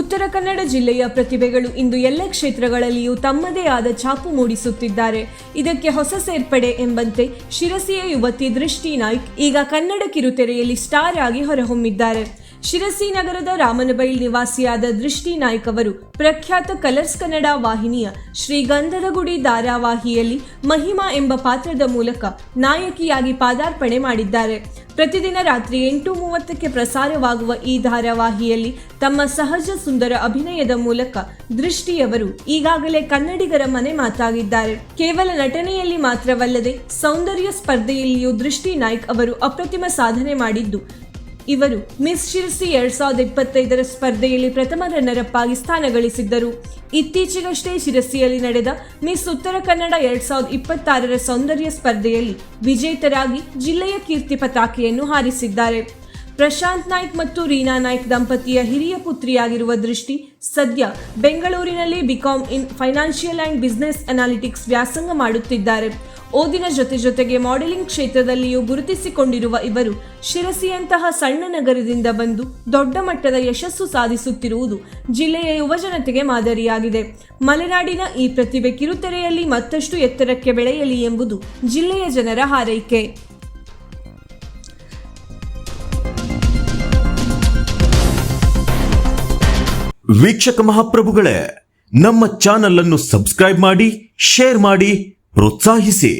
ಉತ್ತರ ಕನ್ನಡ ಜಿಲ್ಲೆಯ ಪ್ರತಿಭೆಗಳು ಇಂದು ಎಲ್ಲ ಕ್ಷೇತ್ರಗಳಲ್ಲಿಯೂ ತಮ್ಮದೇ ಆದ ಛಾಪು ಮೂಡಿಸುತ್ತಿದ್ದಾರೆ. ಇದಕ್ಕೆ ಹೊಸ ಸೇರ್ಪಡೆ ಎಂಬಂತೆ ಶಿರಸಿಯ ಯುವತಿ ದೃಷ್ಟಿ ನಾಯ್ಕ್ ಈಗ ಕನ್ನಡ ಕಿರುತೆರೆಯಲ್ಲಿ ಸ್ಟಾರ್ ಆಗಿ ಹೊರಹೊಮ್ಮಿದ್ದಾರೆ. ಶಿರಸಿ ನಗರದ ರಾಮನಬೈಲ್ ನಿವಾಸಿಯಾದ ದೃಷ್ಟಿ ನಾಯ್ಕ್ ಅವರು ಪ್ರಖ್ಯಾತ ಕಲರ್ಸ್ ಕನ್ನಡ ವಾಹಿನಿಯ ಶ್ರೀಗಂಧದ ಗುಡಿ ಧಾರಾವಾಹಿಯಲ್ಲಿ ಮಹಿಮಾ ಎಂಬ ಪಾತ್ರದ ಮೂಲಕ ನಾಯಕಿಯಾಗಿ ಪಾದಾರ್ಪಣೆ ಮಾಡಿದ್ದಾರೆ. ಪ್ರತಿದಿನ ರಾತ್ರಿ 8:30ಕ್ಕೆ ಪ್ರಸಾರವಾಗುವ ಈ ಧಾರಾವಾಹಿಯಲ್ಲಿ ತಮ್ಮ ಸಹಜ ಸುಂದರ ಅಭಿನಯದ ಮೂಲಕ ದೃಷ್ಟಿಯವರು ಈಗಾಗಲೇ ಕನ್ನಡಿಗರ ಮನೆ ಮಾತಾಗಿದ್ದಾರೆ. ಕೇವಲ ನಟನೆಯಲ್ಲಿ ಮಾತ್ರವಲ್ಲದೆ ಸೌಂದರ್ಯ ಸ್ಪರ್ಧೆಯಲ್ಲಿಯೂ ದೃಷ್ಟಿ ನಾಯ್ಕ್ ಅವರು ಅಪ್ರತಿಮ ಸಾಧನೆ ಮಾಡಿದ್ದು, ಇವರು ಮಿಸ್ ಶಿರಸಿ 2025 ಸ್ಪರ್ಧೆಯಲ್ಲಿ ಪ್ರಥಮ ರನ್ನರ್-ಅಪ್ ಆಗಿ ಸ್ಥಾನ ಗಳಿಸಿದ್ದರು. ಇತ್ತೀಚೆಗಷ್ಟೇ ಶಿರಸಿಯಲ್ಲಿ ನಡೆದ ಮಿಸ್ ಉತ್ತರ ಕನ್ನಡ 2026 ಸೌಂದರ್ಯ ಸ್ಪರ್ಧೆಯಲ್ಲಿ ವಿಜೇತರಾಗಿ ಜಿಲ್ಲೆಯ ಕೀರ್ತಿ ಪತಾಕೆಯನ್ನು ಹಾರಿಸಿದ್ದಾರೆ. ಪ್ರಶಾಂತ್ ನಾಯ್ಕ್ ಮತ್ತು ರೀನಾ ನಾಯ್ಕ್ ದಂಪತಿಯ ಹಿರಿಯ ಪುತ್ರಿಯಾಗಿರುವ ದೃಷ್ಟಿ ಸದ್ಯ ಬೆಂಗಳೂರಿನಲ್ಲಿ BCom in financial and business analytics ವ್ಯಾಸಂಗ ಮಾಡುತ್ತಿದ್ದಾರೆ. ಓದಿನ ಜೊತೆಗೆ ಮಾಡೆಲಿಂಗ್ ಕ್ಷೇತ್ರದಲ್ಲಿಯೂ ಗುರುತಿಸಿಕೊಂಡಿರುವ ಇವರು ಶಿರಸಿಯಂತಹ ಸಣ್ಣ ನಗರದಿಂದ ಬಂದು ದೊಡ್ಡ ಮಟ್ಟದ ಯಶಸ್ಸು ಸಾಧಿಸುತ್ತಿರುವುದು ಜಿಲ್ಲೆಯ ಯುವಜನತೆಗೆ ಮಾದರಿಯಾಗಿದೆ. ಮಲೆನಾಡಿನ ಈ ಪ್ರತಿಭೆ ಕಿರುತೆರೆಯಲ್ಲಿ ಮತ್ತಷ್ಟು ಎತ್ತರಕ್ಕೆ ಬೆಳೆಯಲಿ ಎಂಬುದು ಜಿಲ್ಲೆಯ ಜನರ ಹಾರೈಕೆ. ವೀಕ್ಷಕ ಮಹಾಪ್ರಭುಗಳೇ, ನಮ್ಮ ಚಾನಲ್ ಅನ್ನು ಸಬ್ಸ್ಕ್ರೈಬ್ ಮಾಡಿ, ಶೇರ್ ಮಾಡಿ, ಪ್ರೋತ್ಸಾಹಿಸಿ.